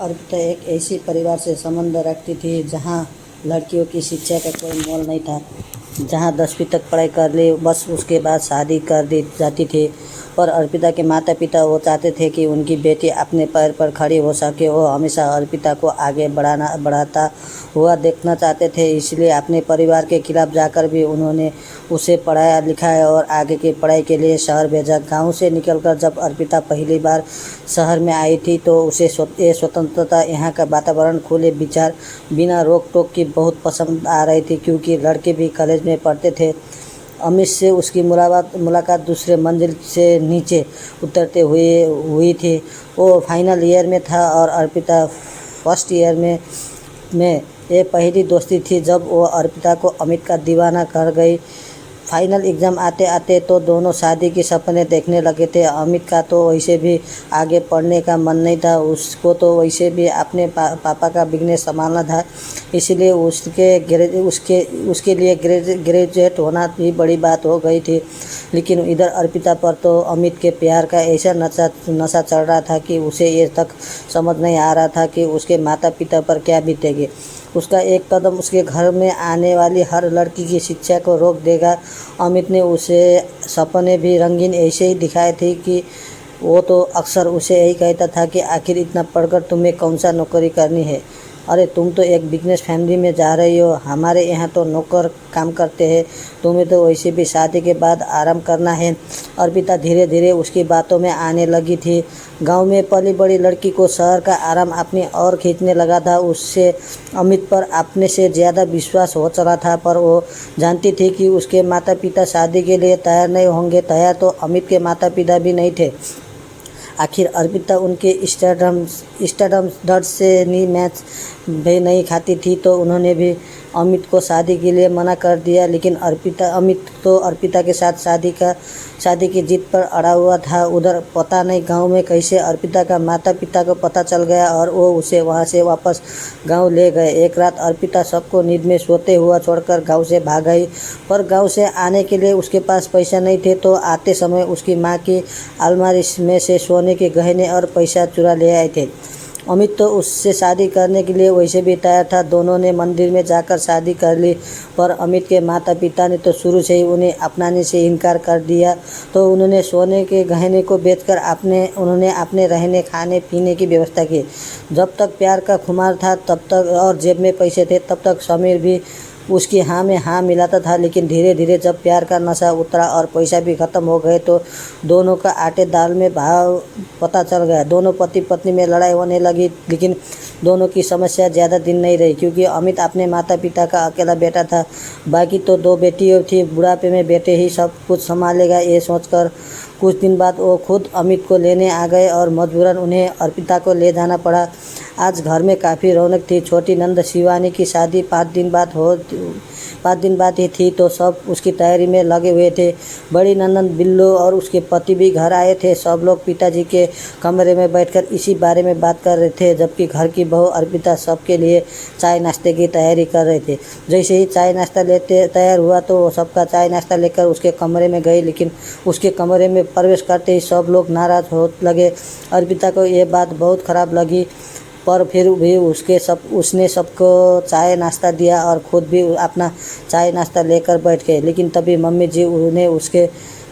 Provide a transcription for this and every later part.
अर्पिता एक ऐसी परिवार से संबंध रखती थी जहाँ लड़कियों की शिक्षा का कोई मोल नहीं था, जहाँ 10वीं तक पढ़ाई कर ली बस उसके बाद शादी कर दी जाती थी। पर अर्पिता के माता पिता वो चाहते थे कि उनकी बेटी अपने पैर पर खड़ी हो सके। वो हमेशा अर्पिता को आगे बढ़ाता हुआ देखना चाहते थे, इसलिए अपने परिवार के खिलाफ जाकर भी उन्होंने उसे पढ़ाया लिखाया और आगे की पढ़ाई के लिए शहर भेजा। गांव से निकलकर जब अर्पिता पहली बार शहर में आई थी तो उसे ये स्वतंत्रता, यहाँ का वातावरण, खुले विचार, बिना रोक टोक की बहुत पसंद आ रही थी, क्योंकि लड़के भी कॉलेज में पढ़ते थे। अमित से उसकी मुलाकात दूसरे मंजिल से नीचे उतरते हुए हुई थी। वो फाइनल ईयर में था और अर्पिता फर्स्ट ईयर में ये पहली दोस्ती थी जब वो अर्पिता को अमित का दीवाना कर गई। फाइनल एग्ज़ाम आते आते तो दोनों शादी के सपने देखने लगे थे। अमित का तो वैसे भी आगे पढ़ने का मन नहीं था, उसको तो वैसे भी अपने पापा का बिजनेस संभालना था, इसलिए उसके लिए ग्रेजुएट होना भी बड़ी बात हो गई थी। लेकिन इधर अर्पिता पर तो अमित के प्यार का ऐसा नशा चढ़ रहा था कि उसे ये तक समझ नहीं आ रहा था कि उसके माता पिता पर क्या बीतेगी। उसका एक कदम उसके घर में आने वाली हर लड़की की शिक्षा को रोक देगा। अमित ने उसे सपने भी रंगीन ऐसे ही दिखाए थे कि वो तो अक्सर उसे यही कहता था कि आखिर इतना पढ़कर तुम्हें कौन सा नौकरी करनी है। अरे तुम तो एक बिजनेस फैमिली में जा रही हो, हमारे यहाँ तो नौकर काम करते हैं, तुम्हें तो वैसे भी शादी के बाद आराम करना है। अर्पिता धीरे धीरे उसकी बातों में आने लगी थी। गांव में पली बड़ी लड़की को शहर का आराम अपनी ओर खींचने लगा था। उससे अमित पर अपने से ज़्यादा विश्वास हो चला था, पर वो जानती थी कि उसके माता पिता शादी के लिए तैयार नहीं होंगे। तैयार तो अमित के माता पिता भी नहीं थे। आखिर अर्पिता उनके स्टारडम डर से मैच भी नहीं खाती थी, तो उन्होंने भी अमित को शादी के लिए मना कर दिया। लेकिन अमित तो अर्पिता के साथ शादी की जिद पर अड़ा हुआ था। उधर पता नहीं गांव में कैसे अर्पिता का माता पिता को पता चल गया और वो उसे वहां से वापस गांव ले गए। एक रात अर्पिता सबको नींद में सोते हुआ छोड़कर गांव से भाग गई, पर गांव से आने के लिए उसके पास पैसा नहीं थे, तो आते समय उसकी माँ की अलमारी में से सोने के गहने और पैसा चुरा ले आए थे। अमित तो उससे शादी करने के लिए वैसे भी तैयार था। दोनों ने मंदिर में जाकर शादी कर ली, पर अमित के माता पिता ने तो शुरू से ही उन्हें अपनाने से इनकार कर दिया। तो उन्होंने सोने के गहने को बेचकर उन्होंने अपने रहने खाने पीने की व्यवस्था की। जब तक प्यार का खुमार था तब तक और जेब में पैसे थे तब तक समीर भी उसकी हाँ में हाँ मिलाता था। लेकिन धीरे धीरे जब प्यार का नशा उतरा और पैसा भी ख़त्म हो गए तो दोनों का आटे दाल में भाव पता चल गया। दोनों पति पत्नी में लड़ाई होने लगी, लेकिन दोनों की समस्या ज़्यादा दिन नहीं रही, क्योंकि अमित अपने माता पिता का अकेला बेटा था। बाकी तो 2 बेटियाँ थी। बुढ़ापे में बेटे ही सब कुछ संभालेगा, ये सोचकर कुछ दिन बाद वो खुद अमित को लेने आ गए और मजबूरन उन्हें अर्पिता को ले जाना पड़ा। आज घर में काफ़ी रौनक थी। छोटी नंद शिवानी की शादी 5 दिन बाद ही थी, तो सब उसकी तैयारी में लगे हुए थे। बड़ी नंदन बिल्लो और उसके पति भी घर आए थे। सब लोग पिताजी के कमरे में बैठकर इसी बारे में बात कर रहे थे, जबकि घर की बहू अर्पिता सबके लिए चाय नाश्ते की तैयारी कर रहे थे। जैसे ही चाय नाश्ता लेते तैयार हुआ तो वो सबका चाय नाश्ता लेकर उसके कमरे में गई, लेकिन उसके कमरे में प्रवेश करते ही सब लोग नाराज़ हो लगे। अर्पिता को ये बात बहुत ख़राब लगी, पर फिर भी उसने सबको चाय नाश्ता दिया और ख़ुद भी अपना चाय नाश्ता लेकर बैठ गए। लेकिन तभी मम्मी जी उन्हें उसके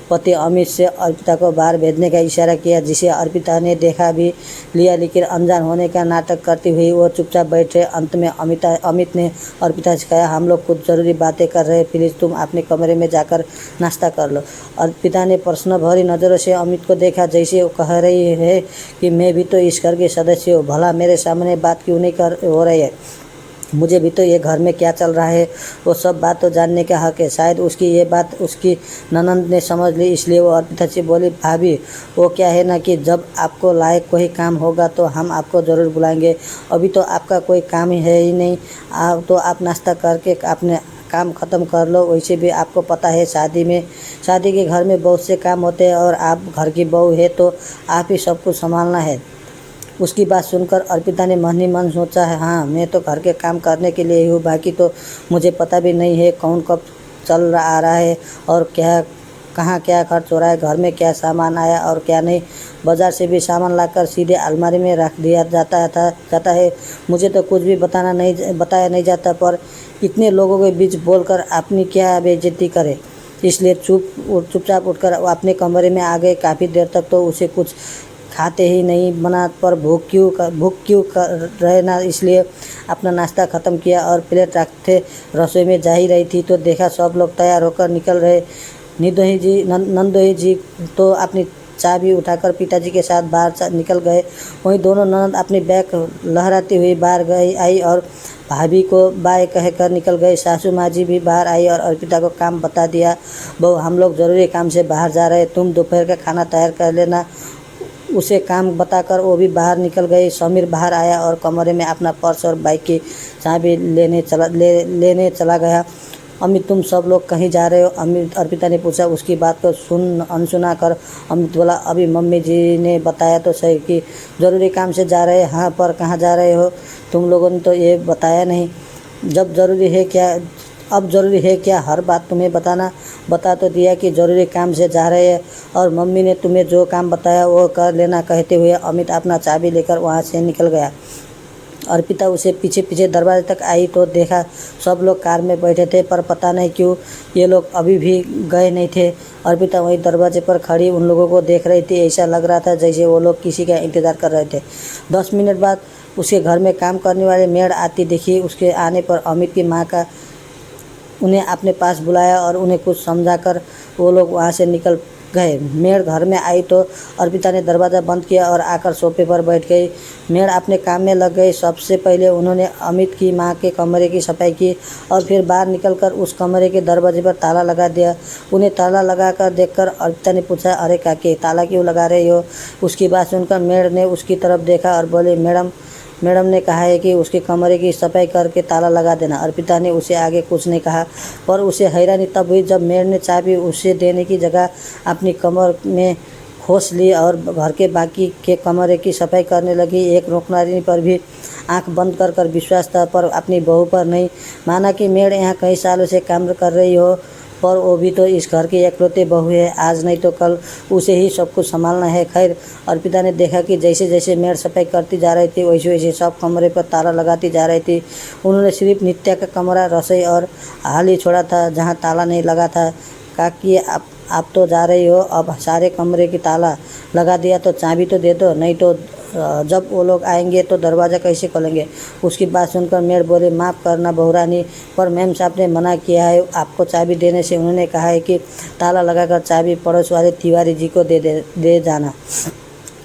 पति अमित से अर्पिता को बाहर भेजने का इशारा किया, जिसे अर्पिता ने देखा भी लिया, लेकिन अनजान होने का नाटक करती हुई वो चुपचाप बैठे। अंत में अमित ने अर्पिता से कहा, हम लोग कुछ ज़रूरी बातें कर रहे हैं, प्लीज़ तुम अपने कमरे में जाकर नाश्ता कर लो। अर्पिता ने प्रश्न भरी नज़रों से अमित को देखा, जैसे वो कह रही है कि मैं भी तो इस घर के सदस्य हूँ, भला मेरे सामने बात क्यों नहीं हो रही है, मुझे भी तो ये घर में क्या चल रहा है वो सब बात तो जानने का हक है। शायद उसकी ये बात उसकी ननंद ने समझ ली, इसलिए वो अर्पिता से बोली, भाभी वो क्या है ना कि जब आपको लायक कोई काम होगा तो हम आपको ज़रूर बुलाएंगे, अभी तो आपका कोई काम ही है ही नहीं, तो आप नाश्ता करके अपने काम ख़त्म कर लो। वैसे भी आपको पता है शादी के घर में बहुत से काम होते हैं और आप घर की बहू है तो आप ही सब कुछ संभालना है। उसकी बात सुनकर अर्पिता ने मन ही मन सोचा है, हाँ मैं तो घर के काम करने के लिए ही हूँ, बाकी तो मुझे पता भी नहीं है कौन कब आ रहा है और क्या कहाँ क्या खर्च हो रहा है, घर में क्या सामान आया और क्या नहीं। बाज़ार से भी सामान लाकर सीधे अलमारी में रख दिया जाता है। मुझे तो कुछ भी बताया नहीं जाता, पर इतने लोगों के बीच बोलकर अपनी क्या बेइज्जती करे, इसलिए चुपचाप उठकर अपने कमरे में आ गए। काफ़ी देर तक तो उसे कुछ खाते ही नहीं बना, पर भूख क्यों कर रहे ना, इसलिए अपना नाश्ता ख़त्म किया और प्लेट रखते रसोई में जा ही रही थी तो देखा सब लोग तैयार होकर निकल रहे। नंदोई जी तो अपनी चाबी उठाकर पिताजी के साथ बाहर निकल गए। वहीं दोनों ननद अपनी बैग लहराती हुई बाहर आई और भाभी को बाय कहकर निकल गए। सासू माँ जी भी बाहर आई और अर्पिता को काम बता दिया। बहू, हम लोग ज़रूरी काम से बाहर जा रहे, तुम दोपहर का खाना तैयार कर लेना। उसे काम बताकर वो भी बाहर निकल गई। समीर बाहर आया और कमरे में अपना पर्स और बाइक की चाबी लेने चला गया। अमित, तुम सब लोग कहीं जा रहे हो? अर्पिता ने पूछा। उसकी बात को अनसुना कर अमित बोला, अभी मम्मी जी ने बताया तो सही कि ज़रूरी काम से जा रहे हैं। हाँ, पर कहाँ जा रहे हो? तुम लोगों ने तो ये बताया नहीं। अब ज़रूरी है क्या हर बात तुम्हें बताना? बता तो दिया कि ज़रूरी काम से जा रहे हैं और मम्मी ने तुम्हें जो काम बताया वो कर लेना, कहते हुए अमित अपना चाबी लेकर वहाँ से निकल गया। अर्पिता उसे पीछे दरवाजे तक आई तो देखा सब लोग कार में बैठे थे, पर पता नहीं क्यों ये लोग अभी भी गए नहीं थे। अर्पिता वहीं दरवाजे पर खड़ी उन लोगों को देख रही थी। ऐसा लग रहा था जैसे वो लोग किसी का इंतज़ार कर रहे थे। 10 मिनट बाद उसके घर में काम करने वाले मेड आती दिखी। उसके आने पर अमित की माँ का उन्हें अपने पास बुलाया और उन्हें कुछ समझाकर वो लोग वहाँ से निकल गए। मेड घर में आई तो अर्पिता ने दरवाज़ा बंद किया और आकर सोफे पर बैठ गई। मेड अपने काम में लग गई। सबसे पहले उन्होंने अमित की माँ के कमरे की सफाई की और फिर बाहर निकलकर उस कमरे के दरवाजे पर ताला लगा दिया। उन्हें ताला लगाकर देखकर अर्पिता ने पूछा, अरे काके, ताला क्यों लगा रही हो? उसकी बात सुनकर मेड ने उसकी तरफ देखा और बोली, मैडम ने कहा है कि उसके कमरे की सफाई करके ताला लगा देना। अर्पिता ने उसे आगे कुछ नहीं कहा, पर उसे हैरानी तब हुई जब मेड ने चाबी उसे देने की जगह अपनी कमर में खोस ली और घर के बाकी के कमरे की सफाई करने लगी। एक नौकरानी पर भी आंख बंद कर विश्वास था, पर अपनी बहू पर नहीं। माना कि मेड यहाँ कई सालों से काम कर रही हो, पर वो भी तो इस घर की एकलौती बहू है। आज नहीं तो कल उसे ही सब कुछ संभालना है। खैर, अर्पिता ने देखा कि जैसे जैसे मेड सफाई करती जा रही थी वैसे वैसे सब कमरे पर ताला लगाती जा रही थी। उन्होंने सिर्फ नित्या का कमरा, रसोई और हाल ही छोड़ा था जहाँ ताला नहीं लगा था। कहा कि आप तो जा रही हो, अब सारे कमरे की ताला लगा दिया तो चाबी तो दे दो, नहीं तो जब वो लोग आएंगे तो दरवाज़ा कैसे खोलेंगे? उसकी बात सुनकर मेड बोले, माफ़ करना बहुरानी, पर मैम साहब ने मना किया है आपको चाबी देने से। उन्होंने कहा है कि ताला लगाकर चाबी पड़ोस वाले तिवारी जी को दे जाना।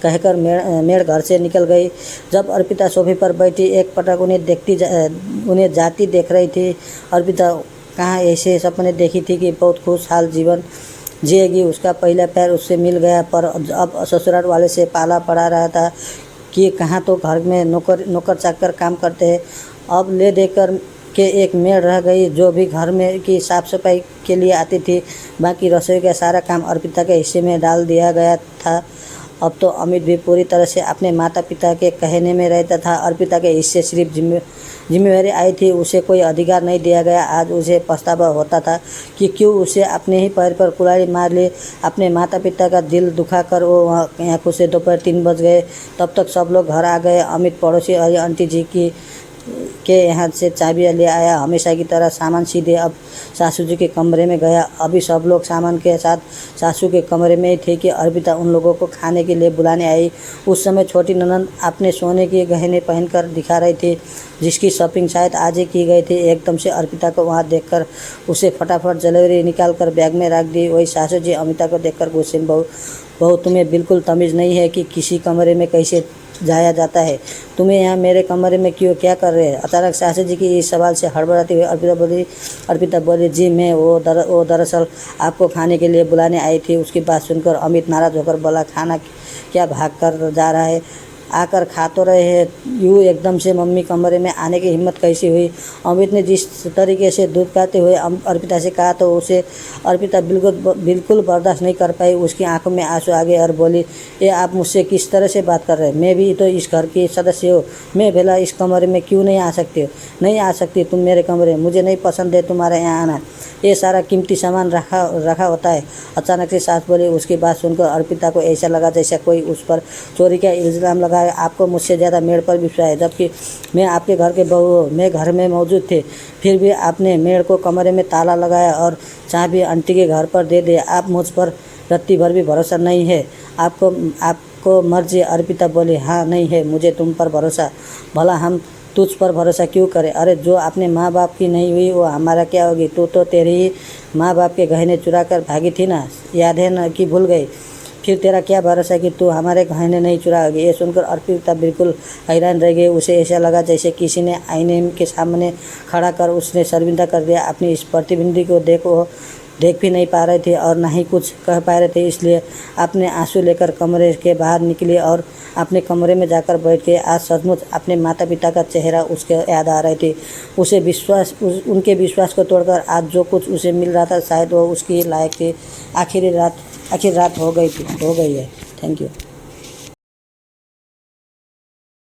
कहकर मेड घर से निकल गई। जब अर्पिता सोफे पर बैठी एक पटक उन्हें जाती देख रही थी। अर्पिता कहाँ ऐसे सपने देखी थी कि बहुत खुशहाल जीवन जिएगी। उसका पहला पैर उससे मिल गया, पर अब ससुराल वाले से पाला पड़ा रहा था कि कहाँ तो घर में नौकर चाकर काम करते हैं। अब ले देकर के एक मेड रह गई जो भी घर में की साफ़ सफाई के लिए आती थी। बाकी रसोई का सारा काम अर्पिता के हिस्से में डाल दिया गया था। अब तो अमित भी पूरी तरह से अपने माता पिता के कहने में रहता था। अर्पिता के हिस्से सिर्फ जिम्मेवारी आई थी, उसे कोई अधिकार नहीं दिया गया। आज उसे पछतावा होता था कि क्यों उसे अपने ही पैर पर कुल्हाड़ी मार ली। अपने माता पिता का दिल दुखाकर वो यहाँ खुद से दोपहर 3 बज गए। तब तक सब लोग घर आ गए। अमित पड़ोसी और आंटी जी के यहाँ से चाबियाँ ले आया। हमेशा की तरह सामान सीधे अब सासू जी के कमरे में गया। अभी सब लोग सामान के साथ सासू के कमरे में ही थे कि अर्पिता उन लोगों को खाने के लिए बुलाने आई। उस समय छोटी ननद अपने सोने के गहने पहनकर दिखा रही थी, जिसकी शॉपिंग शायद आज ही की गई थी। एकदम से अर्पिता को वहाँ देखकर उसे फटाफट ज्वेलरी निकाल कर बैग में रख दी। वही सासू जी अमिता को देखकर गुस्से में, बहू तुम्हें बिल्कुल तमीज़ नहीं है कि किसी कमरे में कैसे जाया जाता है? तुम्हें यहाँ मेरे कमरे में क्या कर रहे हैं? अचानक सासू जी की इस सवाल से हड़बड़ाती हुई अर्पिता बोली, जी मैं वो दरअसल आपको खाने के लिए बुलाने आई थी। उसकी बात सुनकर अमित नाराज़ होकर बोला, खाना क्या भाग कर जा रहा है? आकर खा तो रहे हैं। यूँ एकदम से मम्मी कमरे में आने की हिम्मत कैसी हुई? अमित ने जिस तरीके से दूध खाते हुए अर्पिता से कहा तो उसे अर्पिता बिल्कुल बर्दाश्त नहीं कर पाई। उसकी आंखों में आंसू आ गए और बोली, ये आप मुझसे किस तरह से बात कर रहे हैं? मैं भी तो इस घर की सदस्य हूँ। मैं भला इस कमरे में क्यों नहीं आ सकती हो? नहीं आ सकती तुम मेरे कमरे में। मुझे नहीं पसंद है तुम्हारे यहाँ आना। ये सारा कीमती सामान रखा होता है। अचानक से सास बोली। उसकी बात सुनकर अर्पिता को ऐसा लगा जैसा कोई उस पर चोरी का इल्ज़ाम लगाए। आपको मुझसे ज़्यादा मेड़ पर विश्वास है, जबकि मैं आपके घर के बहू हूँ। मैं घर में मौजूद थे, फिर भी आपने मेड़ को कमरे में ताला लगाया और चाबी आंटी के घर पर दे दिया। आप मुझ पर रत्ती भर भी भरोसा नहीं है? आपको मर्जी? अर्पिता बोली, हाँ नहीं है मुझे तुम पर भरोसा। भला हम तुझ पर भरोसा क्यों करें? अरे जो अपने माँ बाप की नहीं हुई वो हमारा क्या होगी? तू तो तेरे ही माँ बाप के गहने चुरा कर भागी थी ना, याद है ना कि भूल गई? फिर तेरा क्या भरोसा कि तू हमारे गहने नहीं चुराओगी? ये सुनकर अर्पिता बिल्कुल हैरान रह गई। उसे ऐसा लगा जैसे किसी ने आईने के सामने खड़ा कर उसने शर्मिंदा कर दिया। अपनी इस प्रतिबिंब को देख भी नहीं पा रहे थे और ना ही कुछ कह पा रहे थे, इसलिए अपने आंसू लेकर कमरे के बाहर निकले और अपने कमरे में जाकर बैठ गए। आज सचमुच अपने माता पिता का चेहरा उसके याद आ रहे थे। उनके विश्वास को तोड़कर आज जो कुछ उसे मिल रहा था शायद वो उसकी लायक थी। आखिर रात हो गई है। Thank you.